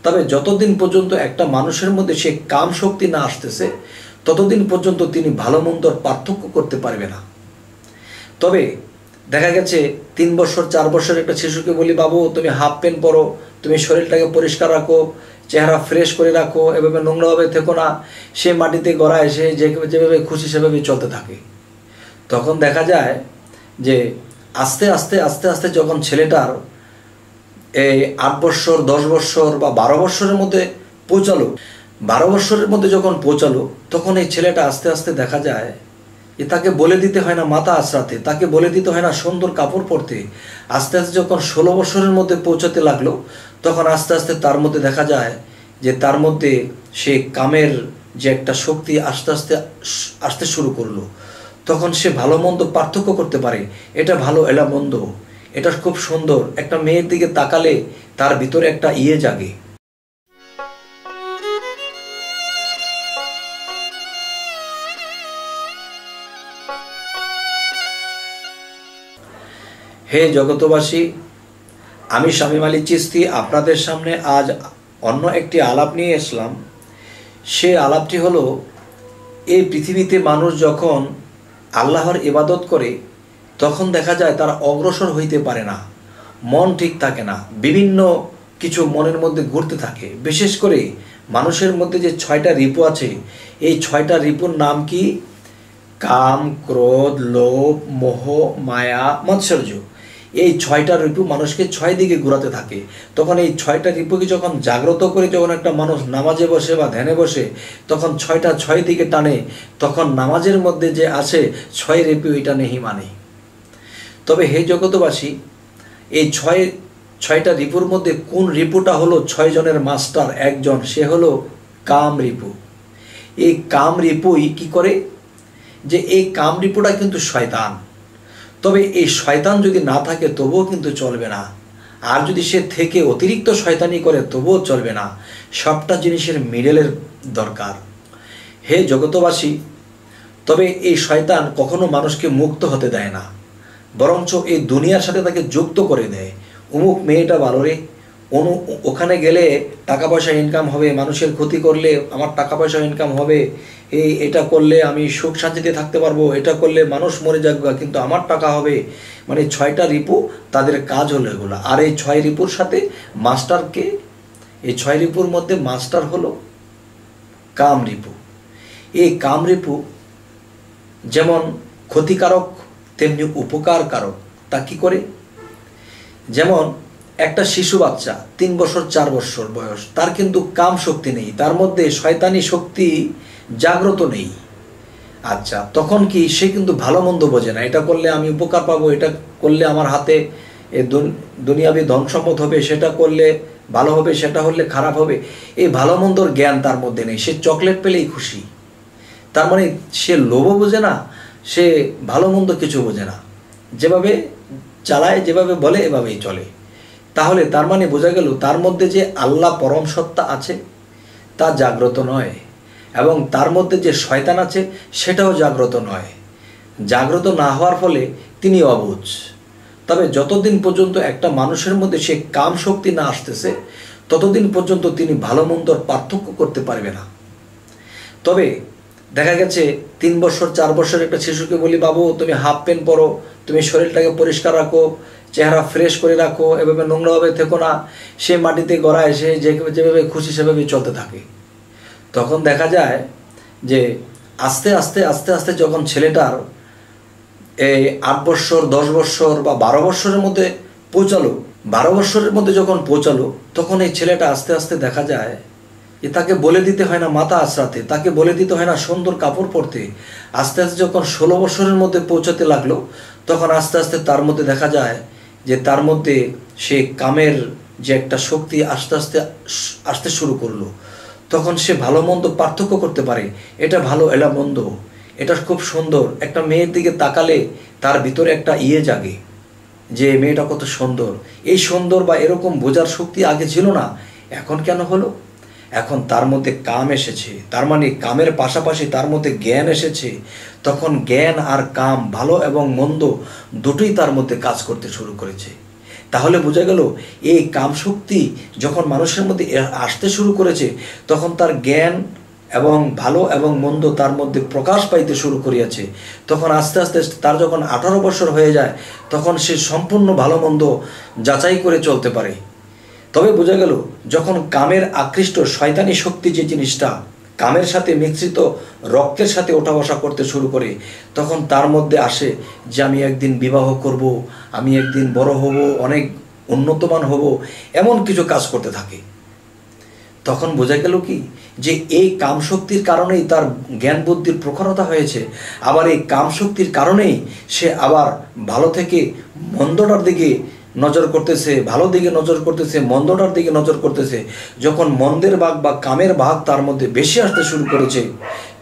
তবে যতদিন পর্যন্ত একটা মানুষের মধ্যে সে কাম শক্তি না আসতেছে ততদিন পর্যন্ত তিনি ভালো মন্দর পার্থক্য করতে পারবে না। তবে দেখা গেছে 3 বছর 4 বছরের একটা শিশুকে বলি, বাবু তুমি হাফ প্যান্ট পরো, তুমি শরীরটাকে পরিষ্কার রাখো, চেহারা ফ্রেশ করে রাখো, এভাবে নোংরাভাবে থেকো না, সে মাটিতে গড়ায় এসে যেভাবে খুশি সেভাবেই চলতে থাকে। তখন দেখা যায় যে আস্তে আস্তে আস্তে আস্তে যখন ছেলেটার এই 8 বছর 10 বছর বা 12 বছরের মধ্যে পৌঁছালো, 12 বছরের মধ্যে যখন পৌঁছালো তখন এই ছেলেটা আস্তে আস্তে দেখা যায় যে তাকে বলে দিতে হয় না মাথা আঁচড়াতে, তাকে বলে দিতে হয় না সুন্দর কাপড় পরতে। আস্তে আস্তে যখন 16 বছরের মধ্যে পৌঁছাতে লাগলো তখন আস্তে আস্তে তার মধ্যে দেখা যায় যে তার মধ্যে সে কামের যে একটা শক্তি আস্তে আস্তে আসতে শুরু করলো। তখন সে ভালো মন্দ পার্থক্য করতে পারে, এটা ভালো এটা মন্দ, এটা খুব সুন্দর। একটা মেয়ের দিকে তাকালে তার ভিতরে একটা জাগে। হে জগতবাসী, আমি শামীম আলী চিশতি আপনাদের সামনে আজ অন্য একটি আলাপ নিয়ে আসলাম। সে আলাপটি হলো, এই পৃথিবীতে মানুষ যখন আল্লাহর ইবাদত করে তখন দেখা যায় তারা অগ্রসর হইতে পারে না, মন ঠিক থাকে না, বিভিন্ন কিছু মনের মধ্যে ঘুরতে থাকে। বিশেষ করে মানুষের মধ্যে যে 6টা রিপু আছে, এই 6টা রিপুর নাম কি? কাম, ক্রোধ, লোভ, মোহ, মায়া, মাৎসর্য। এই 6টা রিপু মানুষকে 6 দিকে ঘোরাতে থাকে। তখন এই 6টা রিপুকে যখন জাগ্রত করে যখন একটা মানুষ নামাজে বসে বা ধ্যানে বসে তখন 6টা 6 দিকে টানে, তখন নামাজের মধ্যে যে আছে 6 রিপু এটা নেই মানে। তবে হে জগতবাসী, এই 6টা রিপুর মধ্যে কোন রিপুটা হলো 6 জনের মাস্টার একজন, সে হলো কাম রিপু। এই কাম রিপুই কি করে যে এই কাম রিপুটা কিন্তু শয়তান। তবে এই শয়তান যদি না থাকে তবুও কিন্তু চলবে না, আর যদি সে থেকে অতিরিক্ত শয়তানি করে তবুও চলবে না। সবটা জিনিসের মিডলের দরকার। হে জগতবাসী, তবে এই শয়তান কখনো মানুষকে মুক্ত হতে দেয় না, বরঞ্চ এই দুনিয়ার সাথে তাকে যুক্ত করে দেয়। অমুক মেয়েটা ভালো রে, ওখানে গেলে টাকা পয়সা ইনকাম হবে, মানুষের ক্ষতি করলে আমার টাকা পয়সা ইনকাম হবে, এটা করলে আমি সুখ শান্তিতে থাকতে পারবো, এটা করলে মানুষ মরে যাবে কিন্তু আমার টাকা হবে। মানে 6টা রিপু তাদের কাজ হলো এগুলো। আর এই 6 রিপুর সাথে মাস্টারকে, এই 6 রিপুর মধ্যে মাস্টার হলো কাম রিপু। এই কাম রিপু যেমন ক্ষতিকারক তেমনি উপকারকারক। তা কি করে? যেমন একটা শিশু বাচ্চা 3 বছর 4 বছর বয়স, তার কিন্তু কাম শক্তি নেই, তার মধ্যে শয়তানি শক্তি জাগ্রত নেই। আচ্ছা, তখন কি সে কিন্তু ভালো মন্দ বোঝে না, এটা করলে আমি উপকার পাবো, এটা করলে আমার হাতে দুনিয়াবি ধন সম্পদ হবে, সেটা করলে ভালো হবে, সেটা হলে খারাপ হবে। এই ভালো মন্দর জ্ঞান তার মধ্যে নেই। সে চকলেট পেলেই খুশি। তার মানে সে লোভও বোঝে না, সে ভালো মন্দ কিছু বোঝে না, যেভাবে চালায় যেভাবে বলে এভাবেই চলে। তাহলে তার মানে বোঝা গেল তার মধ্যে যে আল্লাহ পরম সত্তা আছে তা জাগ্রত নয়, এবং তার মধ্যে যে শয়তান আছে সেটাও জাগ্রত নয়। জাগ্রত না হওয়ার ফলে তিনি অবুঝ। তবে যতদিন পর্যন্ত একটা মানুষের মধ্যে সে কাম শক্তি না আসতেছে ততদিন পর্যন্ত তিনি ভালো মন্দর পার্থক্য করতে পারবে না। তবে দেখা গেছে 3 বছর 4 বছরের একটা শিশুকে বলি, বাবু তুমি হাফ প্যান্ট পরো, তুমি শরীরটাকে পরিষ্কার রাখো, চেহারা ফ্রেশ করে রাখো, এভাবে নোংরাভাবে থেকো না, সে মাটিতে গড়ায় এসে যেভাবে খুশি সেভাবেই চলতে থাকে। তখন দেখা যায় যে আস্তে আস্তে আস্তে আস্তে যখন ছেলেটার এই 8 বছর 10 বছর বা 12 বছরের মধ্যে পৌঁছালো, 12 বছরের মধ্যে যখন পৌঁছালো তখন এই ছেলেটা আস্তে আস্তে দেখা যায় যে তাকে বলে দিতে হয় না মাথা আঁচড়াতে, তাকে বলে দিতে হয় না সুন্দর কাপড় পরতে। আস্তে আস্তে যখন 16 বছরের মধ্যে পৌঁছাতে লাগলো তখন আস্তে আস্তে তার মধ্যে দেখা যায় যে তার মধ্যে সে কামের যে একটা শক্তি আস্তে আস্তে আসতে শুরু করলো। তখন সে ভালো মন্দ পার্থক্য করতে পারে, এটা ভালো এটা মন্দ, এটা খুব সুন্দর। একটা মেয়ের দিকে তাকালে তার ভিতরে একটা জাগে যে মেয়েটা কত সুন্দর। এই সুন্দর বা এরকম বোঝার শক্তি আগে ছিল না, এখন কেন হলো? এখন তার মধ্যে কাম এসেছে, তার মানে কামের পাশাপাশি তার মধ্যে জ্ঞান এসেছে। তখন জ্ঞান আর কাম, ভালো এবং মন্দ দুটোই তার মধ্যে কাজ করতে শুরু করেছে। তাহলে বোঝা গেল এই কামশক্তি যখন মানুষের মধ্যে আসতে শুরু করেছে, তখন তার জ্ঞান এবং ভালো এবং মন্দ তার মধ্যে প্রকাশ পাইতে শুরু করিয়াছে। তখন আস্তে আস্তে তার যখন 18 বছর হয়ে যায়, তখন সে সম্পূর্ণ ভালো মন্দ যাচাই করে চলতে পারে। তবে বোঝা গেল যখন কামের আকৃষ্ট শয়তানি শক্তি যে জিনিসটা কামের সাথে মিশ্রিত রক্তের সাথে ওঠা বসা করতে শুরু করে, তখন তার মধ্যে আসে যে আমি একদিন বিবাহ করব, আমি একদিন বড় হব, অনেক উন্নতমান হব, এমন কিছু কাজ করতে থাকে। তখন বোঝা গেল কি যে এই কামশক্তির কারণেই তার জ্ঞান বুদ্ধির প্রখরতা হয়েছে। আবার এই কামশক্তির কারণেই সে আবার ভালো থেকে মন্দটার দিকে নজর করতেছে, ভালো দিকে নজর করতেছে, মন্দটার দিকে নজর করতেছে। যখন মন্দের ভাগ বা কামের ভাগ তার মধ্যে বেশি আসতে শুরু করেছে,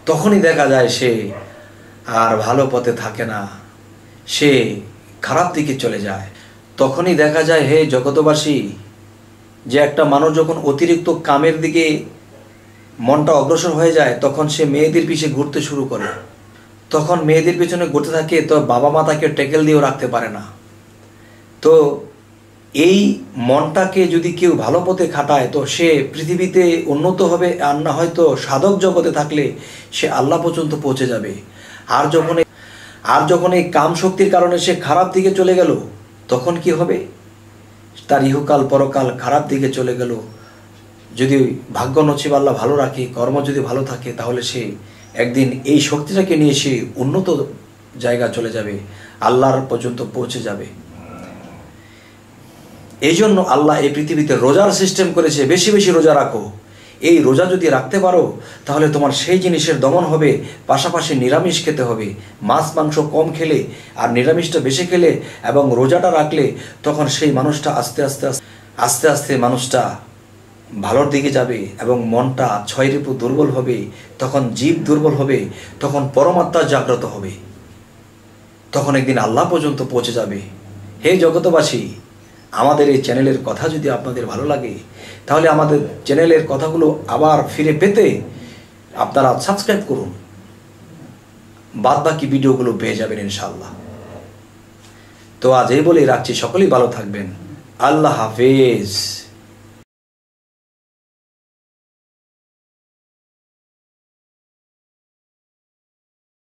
তখনই দেখা যায় সে আর ভালো পথে থাকে না, সে খারাপ দিকে চলে যায়। তখনই দেখা যায় হে জগতবাসী, যে একটা মানুষ যখন অতিরিক্ত কামের দিকে মনটা অগ্রসর হয়ে যায়, তখন সে মেয়েদের পিছে ঘুরতে শুরু করে। তখন মেয়েদের পিছনে ঘুরতে থাকে, তো বাবা মা তাকে টেকেল দিয়েও রাখতে পারে না। তো এই মনটাকে যদি কেউ ভালো পথে খাটায়, তো সে পৃথিবীতে উন্নত হবে, আর না হয়তো সাধক জগতে থাকলে সে আল্লাহ পর্যন্ত পৌঁছে যাবে। আর যখন এই কাম শক্তির কারণে সে খারাপ দিকে চলে গেল, তখন কি হবে? তার ইহকাল পরকাল খারাপ দিকে চলে গেল। যদি ভাগ্য নসিব আল্লাহ ভালো রাখে, কর্ম যদি ভালো থাকে, তাহলে সে একদিন এই শক্তিটাকে নিয়ে সে উন্নত জায়গা চলে যাবে, আল্লাহর পর্যন্ত পৌঁছে যাবে। এই জন্য আল্লাহ এই পৃথিবীতে রোজার সিস্টেম করেছে। বেশি বেশি রোজা রাখো। এই রোজা যদি রাখতে পারো, তাহলে তোমার সেই জিনিসের দমন হবে। পাশাপাশি নিরামিষ খেতে হবে। মাছ মাংস কম খেলে আর নিরামিষটা বেশি খেলে এবং রোজাটা রাখলে, তখন সেই মানুষটা আস্তে আস্তে আস্তে আস্তে মানুষটা ভালোর দিকে যাবে এবং মনটা ছয় রিপু দুর্বল হবে। তখন জীব দুর্বল হবে, তখন পরমাত্মা জাগ্রত হবে, তখন একদিন আল্লাহ পর্যন্ত পৌঁছে যাবে। হে জগতবাসী, আমাদের এই চ্যানেলের কথা যদি আপনাদের ভালো লাগে, তাহলে আমাদের চ্যানেলের কথাগুলো আবার ফিরে পেতে আপনারা সাবস্ক্রাইব করুন। বাদ বাকি ভিডিওগুলো পেয়ে যাবেন ইনশাআল্লাহ। তো আজ এই বলেই রাখছি, সকলেই ভালো থাকবেন। আল্লাহ হাফেজ।